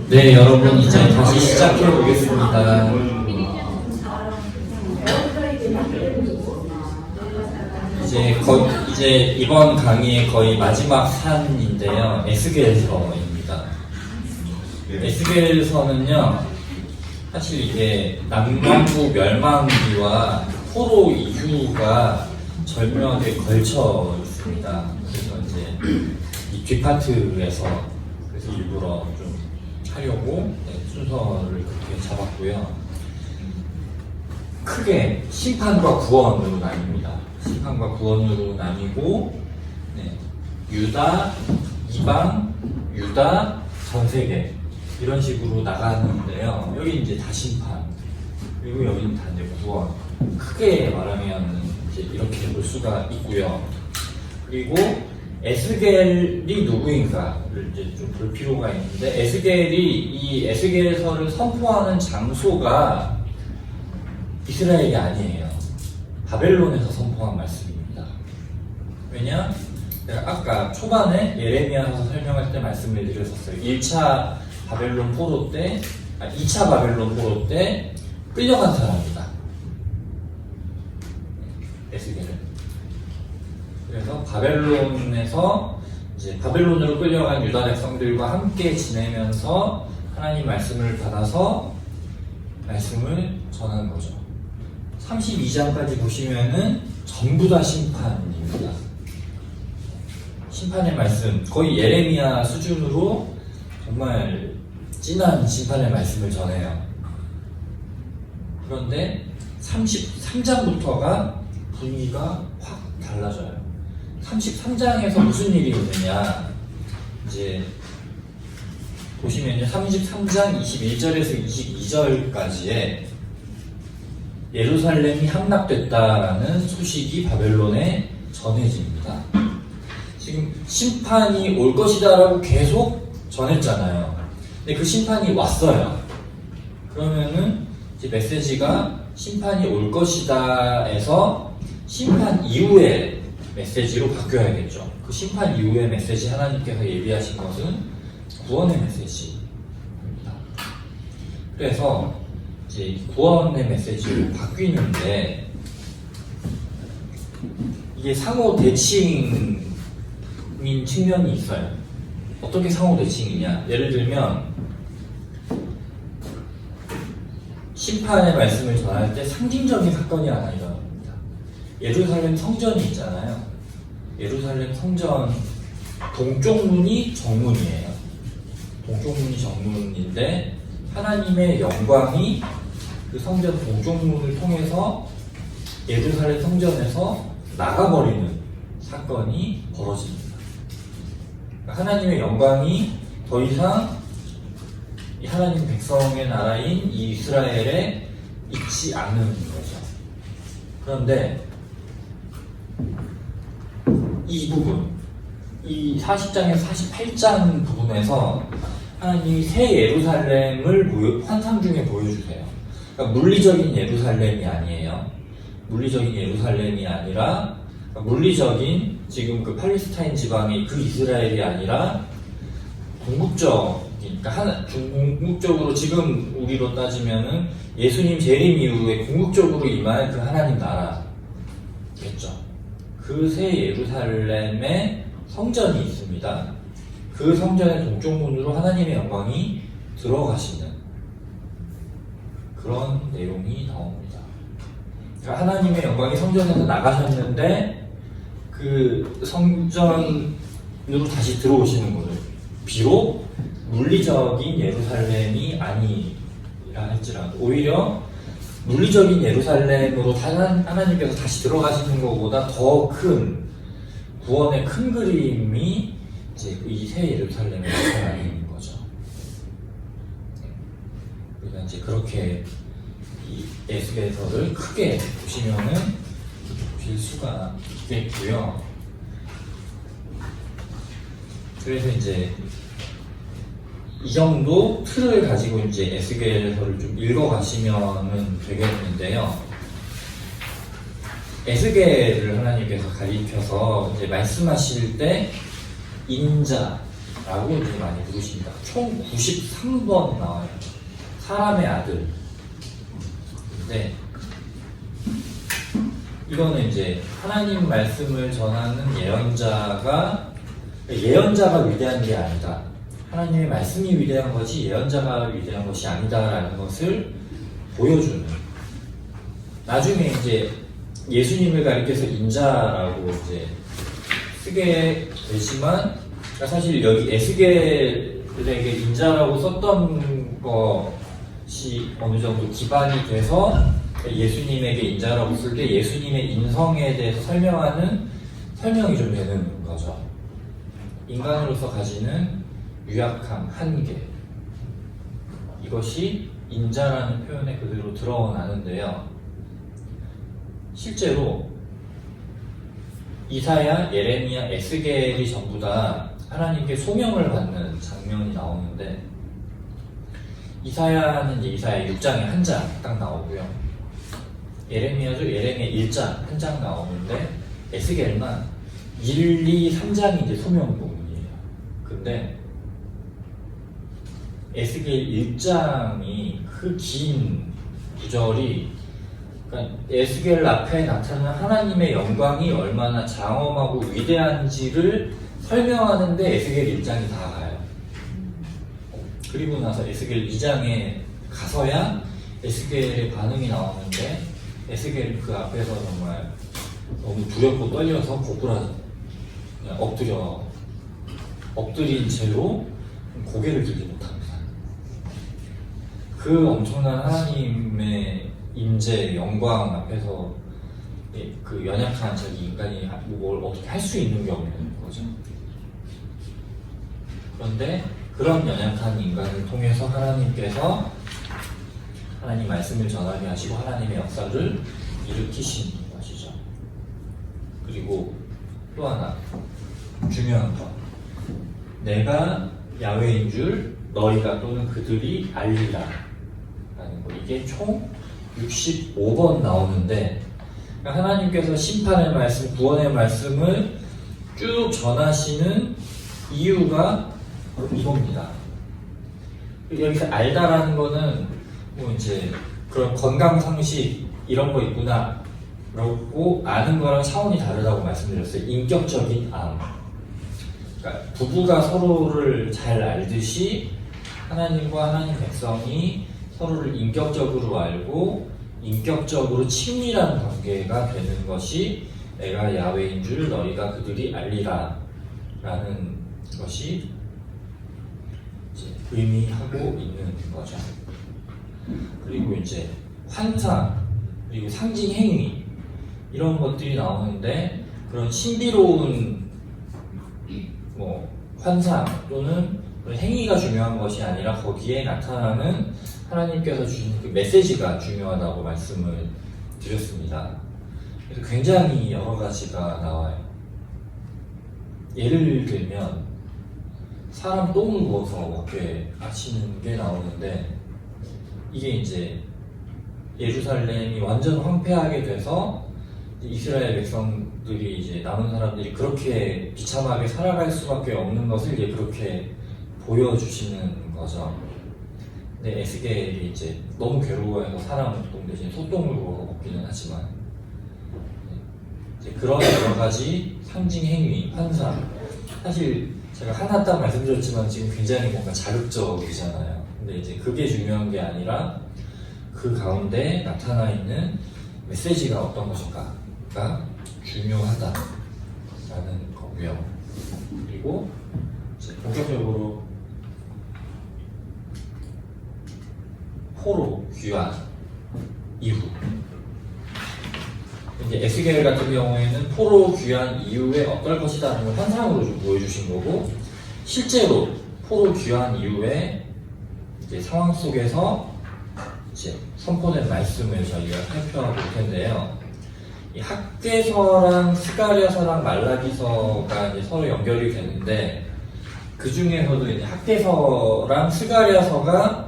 네, 여러분 이제 다시 시작해 보겠습니다. 이제 이번 강의의 거의 마지막 산인데요, 에스겔서입니다. 에스겔서는요, 사실 이게 남반구 멸망기와 포로 이후가 절묘하게 걸쳐 있습니다. 그래서 이제 이 뒷파트에서 그래서 일부러 좀 하려고 순서를 그렇게 잡았고요. 크게 심판과 구원으로 나뉩니다. 심판과 구원으로 나뉘고, 유다, 이방, 유다, 전 세계 이런 식으로 나가는데요. 여기 이제 다 심판, 그리고 여기는 다 이제 구원. 크게 말하면 이제 이렇게 볼 수가 있고요. 그리고 에스겔이 누구인가를 이제 좀 볼 필요가 있는데, 이 에스겔서를 선포하는 장소가 이스라엘이 아니에요. 바벨론에서 선포한 말씀입니다. 왜냐? 제가 아까 초반에 예레미야서 설명할 때 말씀을 드렸었어요. 2차 바벨론 포로 때 끌려간 사람이다. 에스겔은. 그래서 바벨론으로 끌려간 유다 백성들과 함께 지내면서 하나님 말씀을 받아서 말씀을 전한 거죠. 32장까지 보시면은 전부 다 심판입니다. 심판의 말씀, 거의 예레미야 수준으로 정말 진한 심판의 말씀을 전해요. 그런데 33장부터가 분위기가 확 달라져요. 33장에서 무슨 일이 있느냐, 이제 보시면요, 33장 21절에서 22절까지에 예루살렘이 함락됐다라는 소식이 바벨론에 전해집니다. 지금 심판이 올 것이다라고 계속 전했잖아요. 근데 그 심판이 왔어요. 그러면은 이제 메시지가 심판이 올 것이다에서 심판 이후의 메시지로 바뀌어야겠죠. 그 심판 이후의 메시지, 하나님께서 예비하신 것은 구원의 메시지입니다. 그래서 이제 구원의 메시지로 바뀌는데, 이게 상호 대칭인 측면이 있어요. 어떻게 상호 대칭이냐? 예를 들면 심판의 말씀을 전할 때 상징적인 사건이 하나 일어납니다. 예루살렘 성전이 있잖아요. 예루살렘 성전 동쪽 문이 정문이에요. 동쪽 문이 정문인데 하나님의 영광이 그 성전 동쪽 문을 통해서 예루살렘 성전에서 나가버리는 사건이 벌어집니다. 하나님의 영광이 더 이상 이 하나님 백성의 나라인 이 이스라엘에 있지 않는 거죠. 그런데 이 부분, 이 40장에서 48장 부분에서 하나님이 새 예루살렘을 환상 중에 보여주세요. 그러니까 물리적인 예루살렘이 아니에요. 물리적인 예루살렘이 아니라, 물리적인 지금 그 팔레스타인 지방이 그 이스라엘이 아니라 궁극적으로 지금 우리로 따지면은 예수님 재림 이후에 궁극적으로 임할 그 하나님 나라겠죠. 그 새 예루살렘에 성전이 있습니다. 그 성전의 동쪽 문으로 하나님의 영광이 들어가시는 그런 내용이 나옵니다. 그러니까 하나님의 영광이 성전에서 나가셨는데 그 성전으로 다시 들어오시는 거예요. 비록 물리적인 예루살렘이 아니라 할지라도, 오히려 물리적인 예루살렘으로 하나님께서 다시 들어가시는 것보다 더 큰 구원의 큰 그림이 이제 이 새 예루살렘에 나타나 있는 거죠. 우리가 이제 그렇게 이 에스겔서를 크게 보시면은 보실 수가 있겠고요. 그래서 이제 이 정도 틀을 가지고 이제 에스겔서를 좀 읽어가시면 되겠는데요. 에스겔을 하나님께서 가리켜서 이제 말씀하실 때 인자, 라고 이제 많이 부르십니다. 총 93번 나와요. 사람의 아들. 네. 이거는 이제 하나님 말씀을 전하는 예언자가 위대한 게 아니다. 하나님의 말씀이 위대한 것이 예언자가 위대한 것이 아니다라는 것을 보여주는. 나중에 이제 예수님을 가리켜서 인자라고 이제 쓰게 되지만, 사실 여기 에스겔에게 인자라고 썼던 것이 어느 정도 기반이 돼서 예수님에게 인자라고 쓸 때 예수님의 인성에 대해서 설명이 좀 되는 거죠. 인간으로서 가지는 유약함, 한계, 이것이 인자라는 표현에 그대로 드러나는데요. 실제로 이사야, 예레미야, 에스겔이 전부 다 하나님께 소명을 받는 장면이 나오는데, 이사야는 이제 이사야 6장에 한 장 딱 나오고요. 예레미야도 예레미야 1장 한 장 나오는데, 에스겔만 1, 2, 3장이 이제 소명 부분이에요. 근데 에스겔 1장이 그 긴 구절이, 그러니까 에스겔 앞에 나타나는 하나님의 영광이 얼마나 장엄하고 위대한지를 설명하는데 에스겔 1장이 다 가요. 그리고 나서 에스겔 2장에 가서야 에스겔의 반응이 나오는데, 에스겔 그 앞에서 정말 너무 두렵고 떨려서 고꾸라지 그냥 엎드린 채로 고개를 들지 못합니다. 그 엄청난 하나님의 임재, 영광 앞에서 그 연약한 자기 인간이 뭘 어떻게 할 수 있는 게 없는 거죠. 그런데 그런 연약한 인간을 통해서 하나님께서 하나님 말씀을 전하게 하시고 하나님의 역사를 일으키신 것이죠. 그리고 또 하나 중요한 것, 내가 야훼인 줄 너희가 또는 그들이 알리라 라는 거. 이게 총 65번 나오는데, 하나님께서 심판의 말씀, 구원의 말씀을 쭉 전하시는 이유가 이겁니다. 여기서 알다라는 거는 뭐 이제 그런 건강 상식 이런 거 있구나 라고 아는 거랑 차원이 다르다고 말씀드렸어요. 인격적인 암. 그러니까 부부가 서로를 잘 알듯이 하나님과 하나님 백성이 서로를 인격적으로 알고 인격적으로 친밀한 관계가 되는 것이 내가 야훼인 줄 너희가 그들이 알리라 라는 것이 이제 의미하고 있는 거죠. 그리고 이제 환상, 그리고 상징 행위 이런 것들이 나오는데, 그런 신비로운 뭐 환상 또는 행위가 중요한 것이 아니라 거기에 나타나는 하나님께서 주신 그 메시지가 중요하다고 말씀을 드렸습니다. 그래서 굉장히 여러 가지가 나와요. 예를 들면 사람 똥을 부어서 먹게 하시는 게 나오는데, 이게 이제 예루살렘이 완전 황폐하게 돼서 이스라엘 백성들이 이제 남은 사람들이 그렇게 비참하게 살아갈 수밖에 없는 것을 이제 그렇게 보여주시는 거죠. 근데 에스겔이 이제 너무 괴로워해서 사람 똥 대신 소똥을 구워 먹기는 하지만, 이제 그런 여러 가지 상징 행위, 환상, 사실 제가 하나 딱 말씀드렸지만 지금 굉장히 뭔가 자극적이잖아요. 근데 이제 그게 중요한 게 아니라 그 가운데 나타나 있는 메시지가 어떤 것인가가 중요하다라는 거고요. 그리고 이제 본격적으로 포로 귀환 이후, 이제 에스겔 같은 경우에는 포로 귀환 이후에 어떨 것이다라는 걸 환상으로 좀 보여주신 거고, 실제로 포로 귀환 이후에 이제 상황 속에서 이제 선포된 말씀을 저희가 살펴볼 텐데요. 이 학개서랑 스가랴서랑 말라기서가 이제 서로 연결이 되는데, 그 중에서도 이제 학개서랑 스가랴서가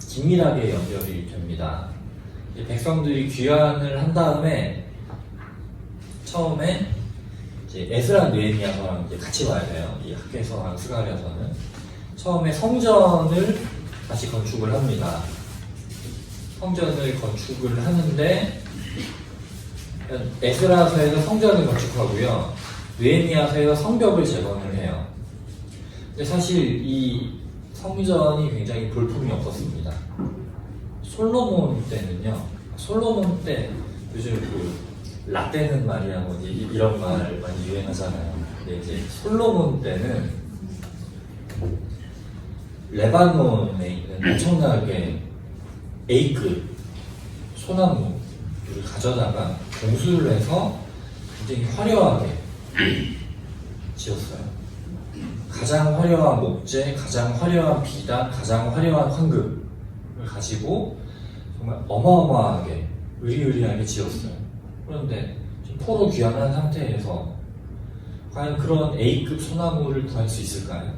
긴밀하게 연결이 됩니다. 백성들이 귀환을 한 다음에 처음에 이제 에스라 느헤미야서랑 이제 같이 봐야 돼요. 이 학개서랑 스가랴서는 처음에 성전을 다시 건축을 합니다. 성전을 건축을 하는데 에스라서에서 성전을 건축하고요. 느헤미야서에서 성벽을 재건을 해요. 근데 사실 이 성전이 굉장히 볼품이 없었습니다. 솔로몬 때는요. 솔로몬 때 요즘 그 라떼는 말이야 뭐 이런 말 많이 유행하잖아요. 근데 이제 솔로몬 때는 레바논에 있는 엄청나게 A급 소나무를 가져다가 공수를 해서 굉장히 화려하게 지었어요. 가장 화려한 목재, 가장 화려한 비단, 가장 화려한 황금을 가지고 정말 어마어마하게 의리의리하게 지었어요. 그런데 지금 포로 귀환한 상태에서 과연 그런 A급 소나무를 구할 수 있을까요?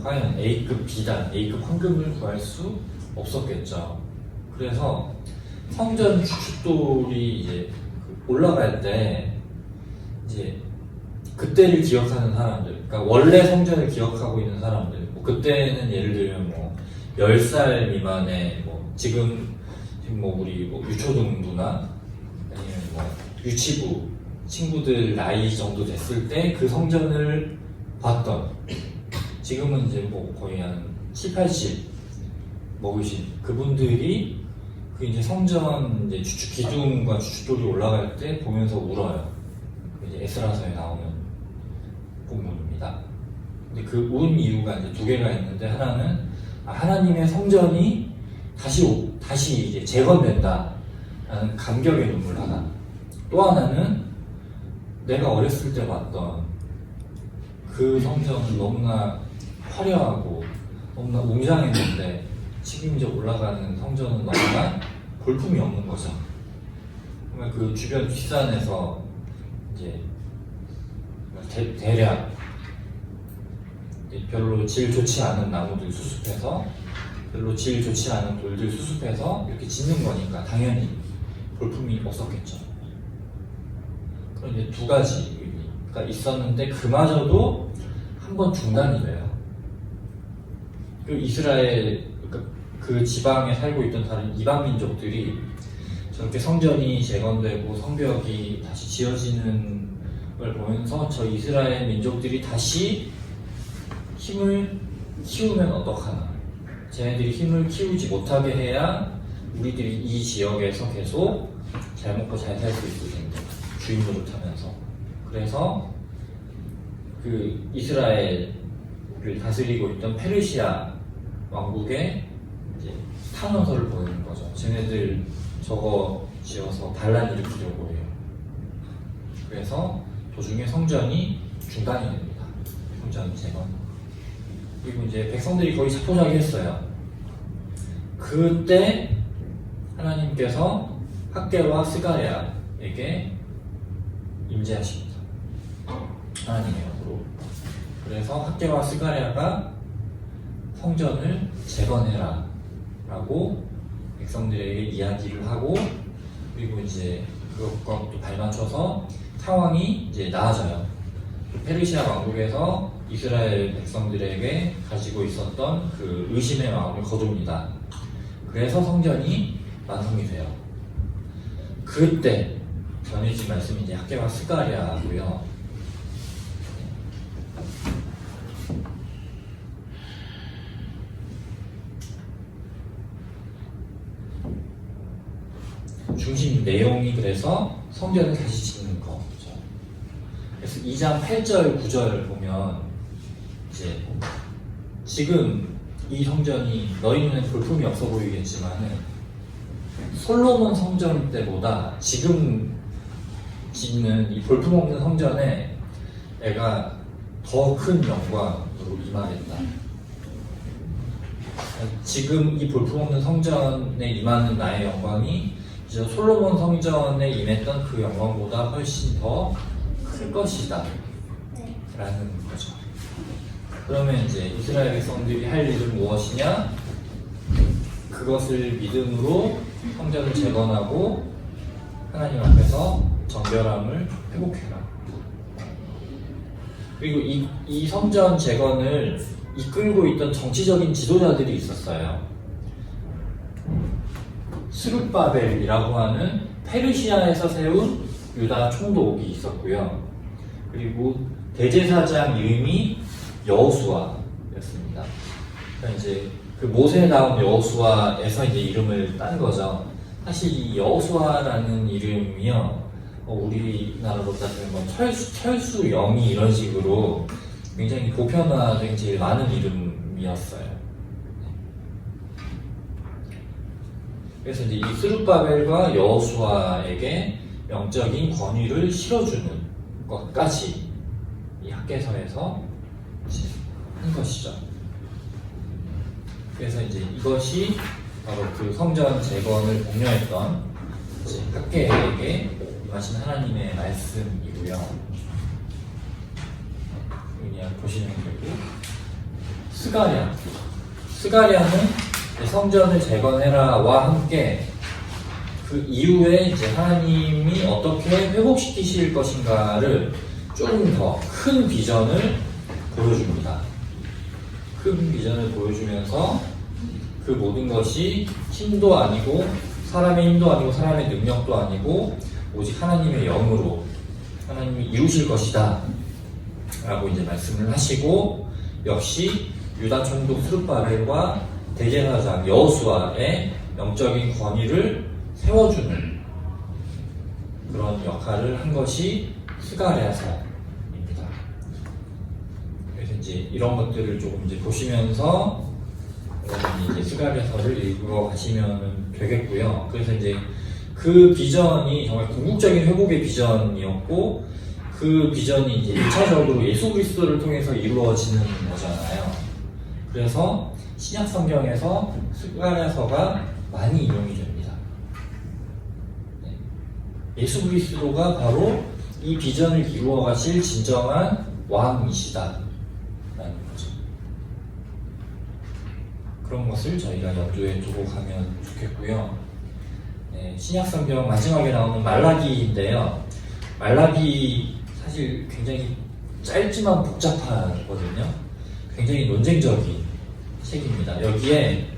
과연 A급 비단, A급 황금을 구할 수 없었겠죠. 그래서 성전 주춧돌이 이제 올라갈 때 이제 그때를 기억하는 사람들, 그러니까 원래 성전을 기억하고 있는 사람들, 뭐 그때는 예를 들면 뭐 10살 미만의 뭐 지금 뭐 우리 뭐 유초등부나 아니면 뭐 유치부 친구들 나이 정도 됐을 때 그 성전을 봤던, 지금은 이제 뭐 거의 한 7, 80 먹으신 그분들이 그 이제 성전 이제 기둥과 주춧돌이 올라갈 때 보면서 울어요. 이제 에스라서에 나오는 본문입니다. 근데 그 운 이유가 이제 두 개가 있는데, 하나는 하나님의 성전이 다시 이제 재건된다라는 감격의 눈물 하나. 또 하나는 내가 어렸을 때 봤던 그 성전은 너무나 화려하고 너무나 웅장했는데 지금 이제 올라가는 성전은 너무나 볼품이 없는 거죠. 정말 그 주변 뒷산에서 이제 대략 별로 질 좋지 않은 나무들 수습해서, 별로 질 좋지 않은 돌들 수습해서 이렇게 짓는 거니까 당연히 볼품이 없었겠죠. 그런데 두 가지 의미가 있었는데 그마저도 한번 중단이 돼요. 그 이스라엘 그 지방에 살고 있던 다른 이방 민족들이 저렇게 성전이 재건되고 성벽이 다시 지어지는 걸 보면서 저 이스라엘 민족들이 다시 힘을 키우면 어떡하나, 쟤네들이 힘을 키우지 못하게 해야 우리들이 이 지역에서 계속 잘 먹고 잘 살 수 있을 텐데, 주인 노릇하면서. 그래서 그 이스라엘을 다스리고 있던 페르시아 왕국에 이제 탄원서를 보내는 거죠. 쟤네들 저거 지어서 반란 일으키려고 해요. 그래서 도중에 성전이 중단이 됩니다. 성전 재건. 그리고 이제 백성들이 거의 자포자기했어요. 그때 하나님께서 학개와 스가랴에게 임재하십니다. 하나님의 영으로. 그래서 학개와 스가랴가 성전을 재건해라 라고 백성들에게 이야기를 하고, 그리고 이제 그것과 또 발맞춰서 상황이 이제 나아져요. 페르시아 왕국에서 이스라엘 백성들에게 가지고 있었던 그 의심의 마음을 거둡니다. 그래서 성전이 완성이 돼요. 그때 전해진 말씀이 이제 학개와 스가랴고요. 중심 내용이 그래서 성전을 다시 짓는 거죠. 그래서 2장 8절 9절 보면 이제 지금 이 성전이 너희 눈에 볼품이 없어 보이겠지만은 솔로몬 성전 때보다 지금 짓는 이 볼품 없는 성전에 내가 더 큰 영광으로 임하겠다. 지금 이 볼품 없는 성전에 임하는 나의 영광이 이제 솔로몬 성전에 임했던 그 영광보다 훨씬 더 클 것이다 라는 거죠. 그러면 이제 이스라엘 백성들이 할 일은 무엇이냐? 그것을 믿음으로 성전을 재건하고 하나님 앞에서 정결함을 회복해라. 그리고 이 성전 재건을 이끌고 있던 정치적인 지도자들이 있었어요. 스룹바벨이라고 하는 페르시아에서 세운 유다 총독이 있었고요. 그리고 대제사장 이름이 여호수아였습니다. 그러니까 이제 그 모세 다음 여호수아에서 이제 이름을 딴 거죠. 사실 이 여호수아라는 이름이요, 우리나라로 따지면 뭐 철수 영이 이런 식으로 굉장히 보편화된 제일 많은 이름이었어요. 그래서 이제 이 스룹바벨과 여호수아에게 영적인 권위를 실어주는 것까지 이 학개서에서 한 것이죠. 그래서 이제 이것이 바로 그 성전 재건을 독려했던 학개에게 임하신 하나님의 말씀이고요. 그냥 보시면 되고, 스가랴는 성전을 재건해라와 함께 그 이후에 이제 하나님이 어떻게 회복시키실 것인가를 조금 더 큰 비전을 보여줍니다. 큰 비전을 보여주면서 그 모든 것이 힘도 아니고 사람의 힘도 아니고 사람의 능력도 아니고 오직 하나님의 영으로 하나님이 이루실 것이다 라고 이제 말씀을 하시고, 역시 유다 총독 스룹바벨과 대제사장 여호수아의 영적인 권위를 세워주는 그런 역할을 한 것이 스가랴서입니다. 그래서 이제 이런 것들을 조금 이제 보시면서 여러분이 이제 스가랴서를 읽어 가시면 되겠고요. 그래서 이제 그 비전이 정말 궁극적인 회복의 비전이었고, 그 비전이 이제 1차적으로 예수 그리스도를 통해서 이루어지는 거잖아요. 그래서 신약 성경에서 스가랴서가 많이 인용이 됩니다. 예수 그리스도가 바로 이 비전을 이루어 가실 진정한 왕이시다라는 거죠. 그런 것을 저희가 염두에 두고 가면 좋겠고요. 신약 성경 마지막에 나오는 말라기인데요. 말라기 사실 굉장히 짧지만 복잡하거든요. 굉장히 논쟁적인 책입니다. 여기에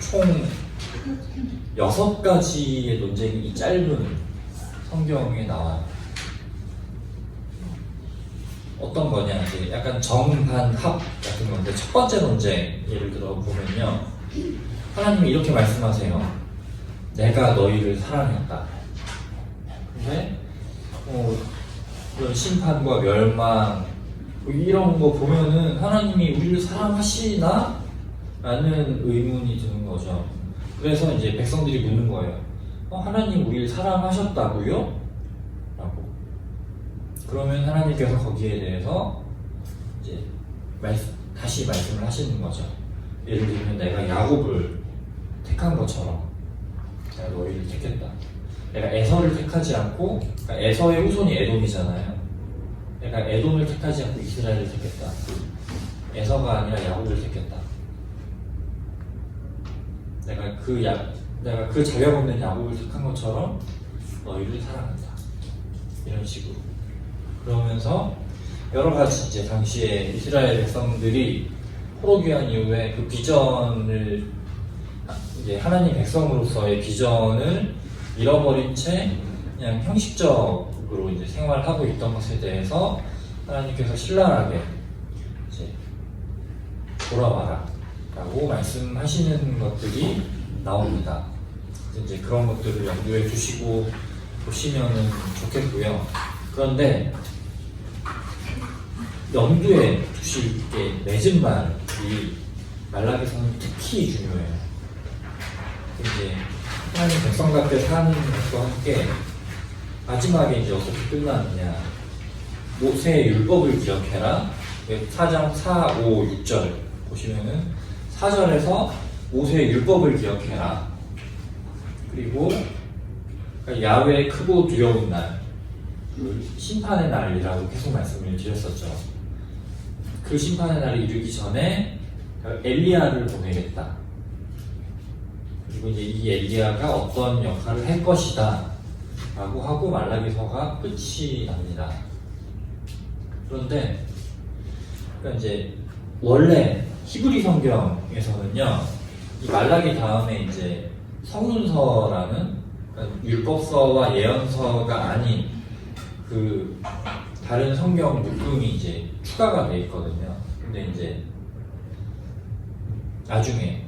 총 6가지의 논쟁이 이 짧은 성경에 나와요. 어떤 거냐, 이제 약간 정반합 같은 건데, 첫 번째 논쟁 예를 들어 보면요, 하나님이 이렇게 말씀하세요. 내가 너희를 사랑했다. 근데 그런 심판과 멸망 이런 거 보면은 하나님이 우리를 사랑하시나? 라는 의문이 드는 거죠. 그래서 이제 백성들이 묻는 거예요. 하나님 우리를 사랑하셨다고요? 라고. 그러면 하나님께서 거기에 대해서 이제 다시 말씀을 하시는 거죠. 예를 들면 내가 야곱을 택한 것처럼 내가 너희를 택했다. 내가 에서를 택하지 않고, 그러니까 에서의 후손이 에돔이잖아요. 내가 에돔을 택하지 않고 이스라엘을 택했다. 에서가 아니라 야곱을 택했다. 내가 그 자격 없는 야곱을 택한 것처럼 너희를 사랑한다. 이런 식으로. 그러면서 여러 가지 이제 당시에 이스라엘 백성들이 포로귀환 이후에 그 비전을, 이제 하나님 백성으로서의 비전을 잃어버린 채 그냥 형식적으로 이제 생활하고 있던 것에 대해서 하나님께서 신랄하게 이제 돌아와라 라고 말씀하시는 것들이 나옵니다. 이제 그런 것들을 염두에 두시고 보시면 좋겠고요. 그런데 염두에 두실 게 맺은 말이 말라기서는 특히 중요해요. 이제 하나님 백성답게 사는 것과 함께 마지막에 이제 어떻게 끝나느냐, 모세의 율법을 기억해라. 4장 4, 5, 6절 보시면은 4절에서 모세의 율법을 기억해라. 그리고 야훼의 크고 두려운 날, 그 심판의 날이라고 계속 말씀을 드렸었죠. 그 심판의 날이 이르기 전에 엘리야를 보내겠다. 그리고 이제 이 엘리야가 어떤 역할을 할 것이다 라고 하고 말라기서가 끝이 납니다. 그런데 그러니까 이제 원래 히브리 성경에서는요, 이 말라기 다음에 이제 성문서라는 그러니까 율법서와 예언서가 아닌 그 다른 성경 묶음이 이제 추가가 돼 있거든요. 근데 이제 나중에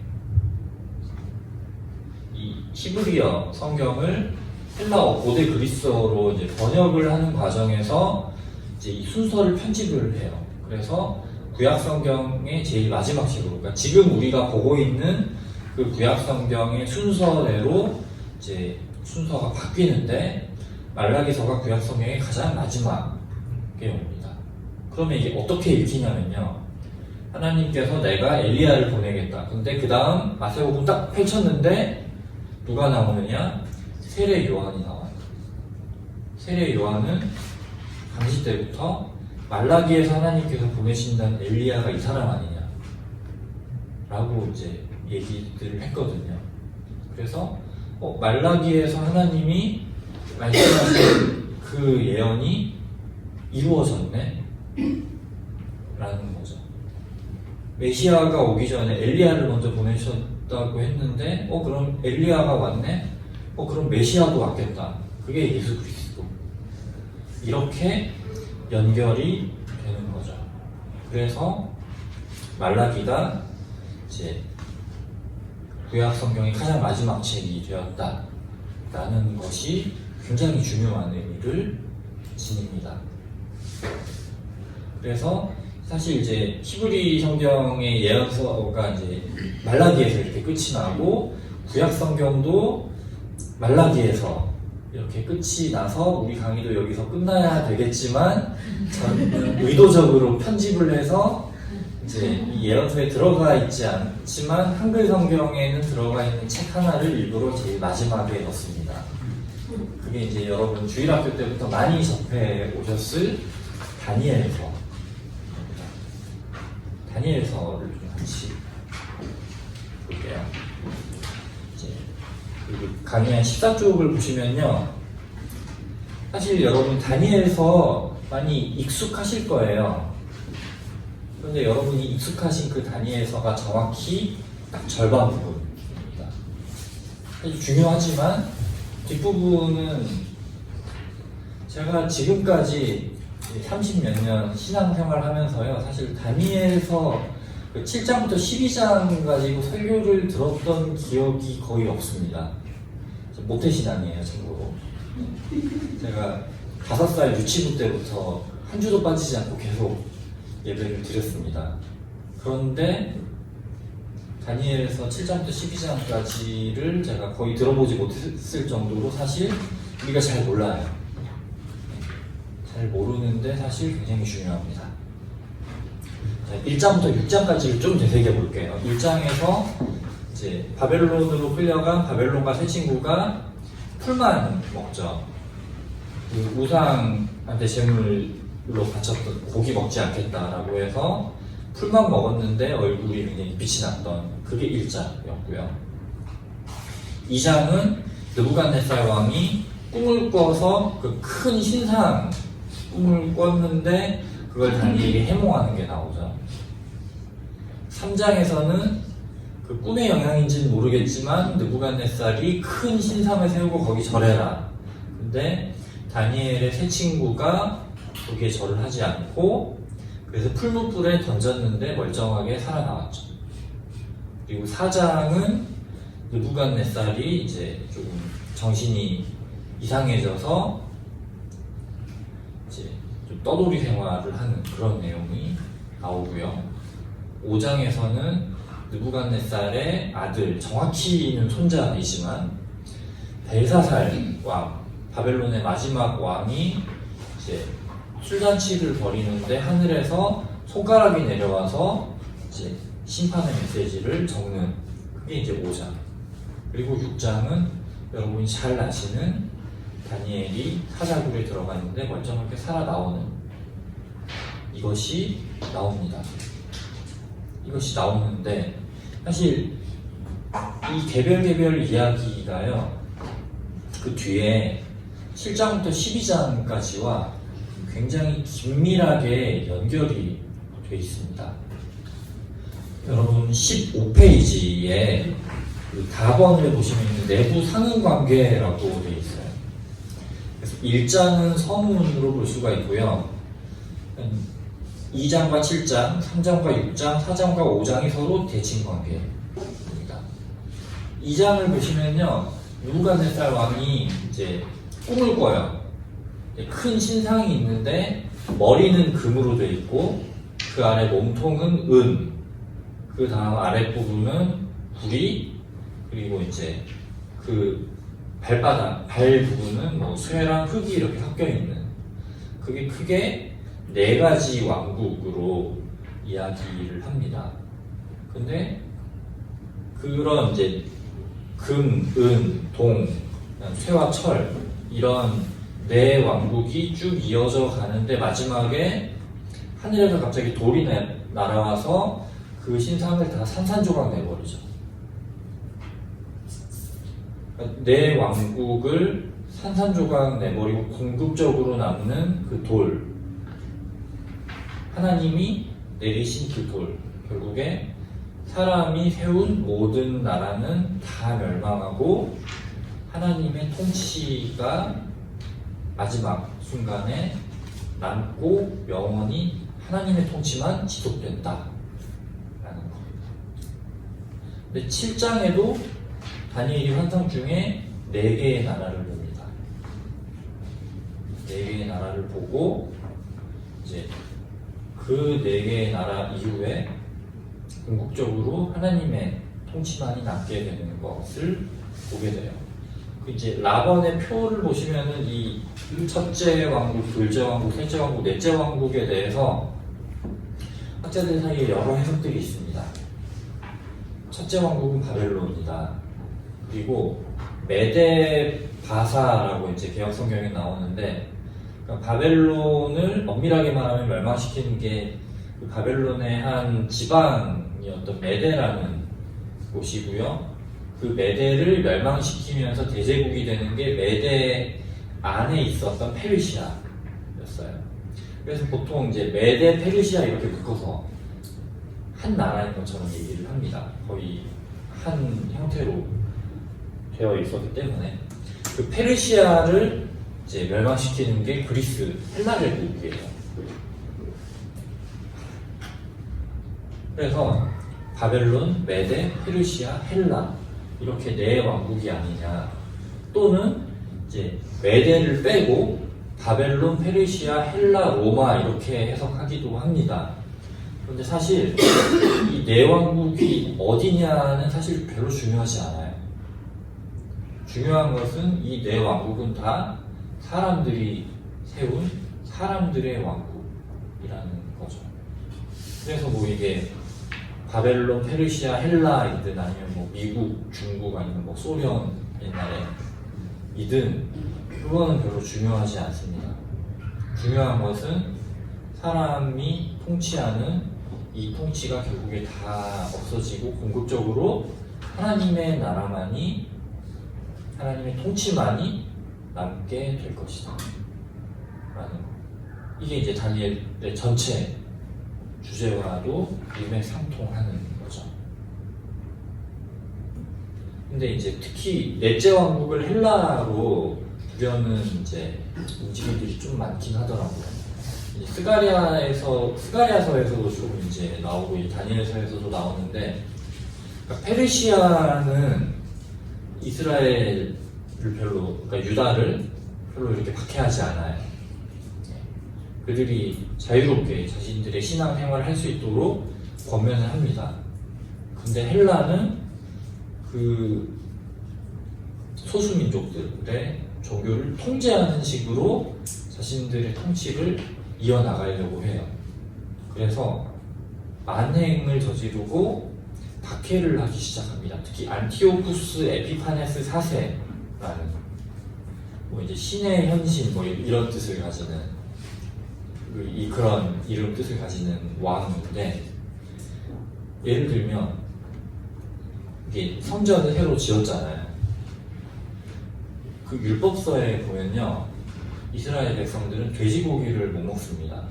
이 히브리어 성경을 헬라어 고대 그리스어로 이제 번역을 하는 과정에서 이제 이 순서를 편집을 해요. 그래서 구약 성경의 제일 마지막 책으로, 그러니까 지금 우리가 보고 있는 그 구약 성경의 순서대로 이제 순서가 바뀌는데 말라기서가 구약 성경의 가장 마지막에 옵니다. 그러면 이게 어떻게 읽히냐면요, 하나님께서 내가 엘리야를 보내겠다. 근데 그 다음 마태복음 딱 펼쳤는데 누가 나오느냐? 세례 요한이 나와요. 세례 요한은 당시 때부터 말라기에서 하나님께서 보내신다는 엘리야가 이 사람 아니냐 라고 이제 얘기들을 했거든요. 그래서 말라기에서 하나님이 말씀하신 그 예언이 이루어졌네 라는 거죠. 메시아가 오기 전에 엘리야를 먼저 보내셨다고 했는데 그럼 엘리야가 왔네? 그럼 메시아도 왔겠다. 그게 예수 그리스도. 이렇게 연결이 되는 거죠. 그래서 말라기가 이제 구약 성경의 가장 마지막 책이 되었다라는 것이 굉장히 중요한 의미를 지닙니다. 그래서 사실 이제 히브리 성경의 예언서가 이제 말라기에서 이렇게 끝이 나고 구약 성경도 말라기에서 이렇게 끝이 나서 우리 강의도 여기서 끝나야 되겠지만 저는 의도적으로 편집을 해서 이제 이 예언서에 들어가 있지 않지만 한글 성경에는 들어가 있는 책 하나를 일부러 제일 마지막에 넣습니다. 그게 이제 여러분 주일학교 때부터 많이 접해 오셨을 다니엘서. 다니엘서를 좀 같이 볼게요. 그리고 강의 한 14쪽을 보시면요, 사실 여러분 다니엘서 많이 익숙하실 거예요. 그런데 여러분이 익숙하신 그 다니엘서가 정확히 딱 절반 부분입니다. 아주 중요하지만 뒷부분은 제가 지금까지 30몇 년 신앙생활 하면서요, 사실 다니엘서 7장부터 12장 가지고 설교를 들었던 기억이 거의 없습니다. 모태신앙이에요, 참고로. 제가 5살 유치부 때부터 한 주도 빠지지 않고 계속 예배를 드렸습니다. 그런데 다니엘서 7장부터 12장까지를 제가 거의 들어보지 못했을 정도로 사실 우리가 잘 몰라요. 잘 모르는데 사실 굉장히 중요합니다. 자, 1장부터 6장까지를 좀 되새겨 볼게요. 1장에서 이제 바벨론으로 끌려간 바벨론과 세 친구가 풀만 먹죠. 그 우상한테 제물로 바쳤던 고기 먹지 않겠다라고 해서 풀만 먹었는데 얼굴이 굉장히 빛이 났던 그게 1장이었고요. 2장은 느부갓네살 왕이 꿈을 꿔서 그 큰 신상 꿈을 꿨는데 그걸 다니엘이 해몽하는 게 나오죠. 3장에서는 그 꿈의 영향인지는 모르겠지만 느부갓네살이 큰 신상을 세우고 거기 절해라. 근데 다니엘의 세 친구가 거기에 절을 하지 않고 그래서 풀무불에 던졌는데 멀쩡하게 살아나왔죠. 그리고 4장은 느부갓네살이 이제 조금 정신이 이상해져서 이제 좀 떠돌이 생활을 하는 그런 내용이 나오고요. 5장에서는 느부갓네살의 아들, 정확히는 손자이지만 벨사살 왕, 바벨론의 마지막 왕이 이제 술잔치를 벌이는데 하늘에서 손가락이 내려와서 이제 심판의 메시지를 적는 그게 이제 5장. 그리고 6장은 여러분이 잘 아시는 다니엘이 사자굴에 들어가 있는데 멀쩡하게 살아 나오는 이것이 나옵니다. 이것이 나오는데 사실 이 개별 이야기가요, 그 뒤에 7장부터 12장까지와 굉장히 긴밀하게 연결이 되어 있습니다. 여러분 15페이지에 그 답원을 보시면 내부 상응관계라고 되어 있어요. 그래서 1장은 서문으로 볼 수가 있고요. 2장과 7장, 3장과 6장, 4장과 5장이 서로 대칭관계입니다. 2장을 보시면요, 느부갓네살 왕이 이제 꿈을 꿔요. 큰 신상이 있는데 머리는 금으로 되어 있고 그 아래 몸통은 은, 그 다음 아랫부분은 구리, 그리고 이제 그 발바닥, 발 부분은 뭐 쇠랑 흙이 이렇게 섞여 있는, 그게 크게 4가지 왕국으로 이야기를 합니다. 근데 그런 이제 금, 은, 동, 쇠와 철 이런 4왕국이 쭉 이어져 가는데 마지막에 하늘에서 갑자기 돌이 날아와서 그 신상을 다 산산조각 내버리죠. 4왕국을 산산조각 내버리고 궁극적으로 남는 그 돌, 하나님이 내리신 그 돌, 결국에 사람이 세운 모든 나라는 다 멸망하고 하나님의 통치가 마지막 순간에 남고 영원히 하나님의 통치만 지속된다 라는 겁니다. 근데 7장에도 다니엘이 환상 중에 4개의 나라를 봅니다. 4개의 나라를 보고 이제 그 4개의 나라 이후에 궁극적으로 하나님의 통치만이 남게 되는 것을 보게 돼요. 이제 라번의 표를 보시면은 이 첫째 왕국, 둘째 왕국, 셋째 왕국, 넷째 왕국에 대해서 학자들 사이에 여러 해석들이 있습니다. 첫째 왕국은 바벨론이다. 그리고 메데 바사라고 이제 개혁 성경에 나오는데, 그러니까 바벨론을 엄밀하게 말하면 멸망시키는 게 그 바벨론의 한 지방이었던 메데라는 곳이고요. 그 메데를 멸망시키면서 대제국이 되는 게 메데 안에 있었던 페르시아였어요. 그래서 보통 이제 메데, 페르시아 이렇게 묶어서 한 나라인 것처럼 얘기를 합니다. 거의 한 형태로 되어 있었기 때문에 그 페르시아를 이제 멸망시키는 게 그리스 헬라 제국이에요. 그래서 바벨론, 메데, 페르시아, 헬라 이렇게 4왕국이 아니냐, 또는 이제 메데를 빼고 바벨론, 페르시아, 헬라, 로마 이렇게 해석하기도 합니다. 그런데 사실 이 4왕국이 어디냐는 사실 별로 중요하지 않아요. 중요한 것은 이 4왕국은 다 사람들이 세운 사람들의 왕국이라는 거죠. 그래서 뭐 이게 바벨론, 페르시아, 헬라이든 아니면 뭐 미국, 중국 아니면 뭐 소련 옛날에 이든 그거는 별로 중요하지 않습니다. 중요한 것은 사람이 통치하는 이 통치가 결국에 다 없어지고 궁극적으로 하나님의 나라만이, 하나님의 통치만이 남게 될 것이다 라는, 이게 이제 다니엘의 전체 주제와도 일맥상통하는 거죠. 근데 이제 특히 넷째 왕국을 헬라로 부려는 이제 움직임들이 좀 많긴 하더라고요. 스가랴서에서도 조금 이제 나오고 이 다니엘서에서도 나오는데, 그러니까 페르시아는 이스라엘을 별로, 그러니까 유다를 별로 이렇게 박해하지 않아요. 그들이 자유롭게 자신들의 신앙 생활을 할 수 있도록 권면을 합니다. 근데 헬라는 그 소수민족들의 종교를 통제하는 식으로 자신들의 통치를 이어나가려고 해요. 그래서 만행을 저지르고 박해를 하기 시작합니다. 특히 안티오쿠스 에피파네스 4세라는 뭐 이제 신의 현신 뭐 이런 뜻을 가지는 그런 이름 뜻을 가지는 왕인데, 예를 들면 이게 성전을 새로 지었잖아요. 그 그 율법서에 보면요, 이스라엘 백성들은 돼지고기를 못 먹습니다.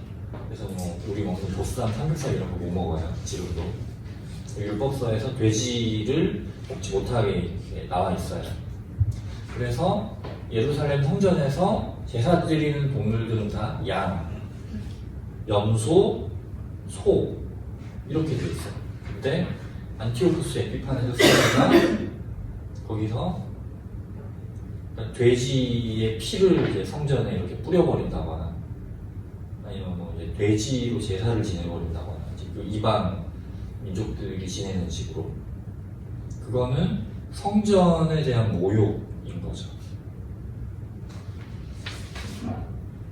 그래서 뭐 우리 먹는 보쌈, 삼겹살 이런 거 못 먹어요. 지금도 율법서에서 돼지를 먹지 못하게 나와 있어요. 그래서 예루살렘 성전에서 제사 드리는 동물들은 다 양, 염소, 소 이렇게 돼 있어요. 근데 안티오쿠스 에피파네스 사제가 거기서 돼지의 피를 이제 성전에 이렇게 뿌려버린다거나 아니면 뭐 이제 돼지로 제사를 지내버린다거나 이제 그 이방 민족들이 지내는 식으로, 그거는 성전에 대한 모욕인 거죠.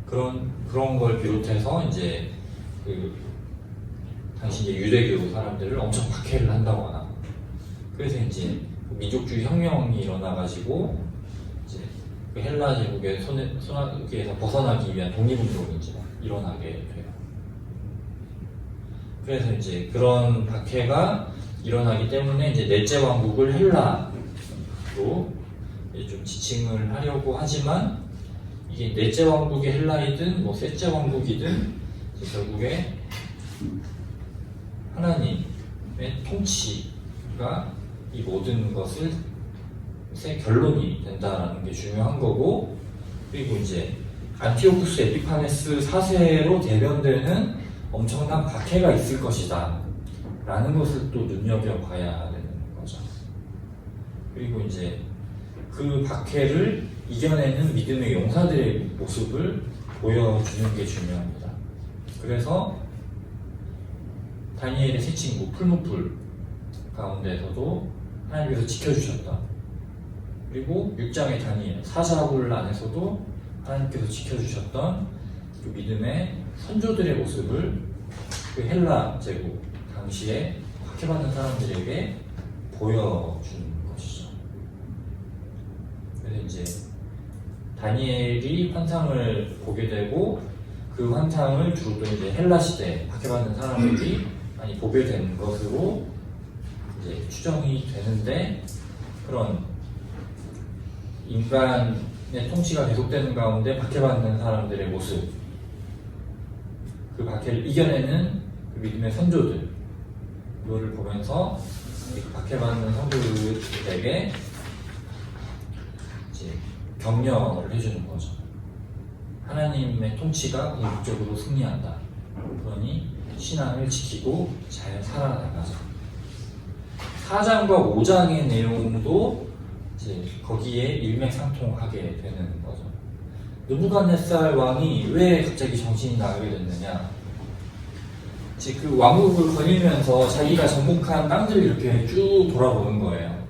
그런 걸 비롯해서 이제 그 당시 이제 유대교 사람들을 엄청 박해를 한다거나, 그래서 이제 민족주의 혁명이 일어나가지고 이제 그 헬라 제국의 손아귀에서 벗어나기 위한 독립운동이 이제 일어나게 돼요. 그래서 이제 그런 박해가 일어나기 때문에 이제 넷째 왕국을 헬라로 좀 지칭을 하려고 하지만, 이게 넷째 왕국이 헬라이든 뭐 셋째 왕국이든 결국에 하나님의 통치가 이 모든 것의 결론이 된다라는 게 중요한 거고, 그리고 이제 안티오쿠스 에피파네스 4세로 대변되는 엄청난 박해가 있을 것이다 라는 것을 또 눈여겨봐야 되는 거죠. 그리고 이제 그 박해를 이겨내는 믿음의 용사들의 모습을 보여주는 게 중요합니다. 그래서 다니엘의 세 친구 풀무풀 가운데서도 하나님께서 지켜주셨다. 그리고 6장의 다니엘 사자굴 안에서도 하나님께서 지켜주셨던 그 믿음의 선조들의 모습을 그 헬라 제국 당시에 박해받는 사람들에게 보여주는 것이죠. 그래서 이제 다니엘이 환상을 보게 되고, 그 환상을 주로 또 이제 헬라 시대 박해받는 사람들이 많이 보게 된 것으로 이제 추정이 되는데, 그런 인간의 통치가 계속되는 가운데 박해받는 사람들의 모습, 그 박해를 이겨내는 그 믿음의 선조들, 이거를 보면서 그 박해받는 성도들에게 이제 격려를 해주는 거죠. 하나님의 통치가 궁극적으로 승리한다. 그러니 신앙을 지키고 잘 살아나가자. 4장과 5장의 내용도 이제 거기에 일맥상통하게 되는 거죠. 느부갓네살 왕이 왜 갑자기 정신이 나가게 됐느냐? 이제 그 왕국을 거닐면서 자기가 정복한 땅들을 이렇게 쭉 돌아보는 거예요.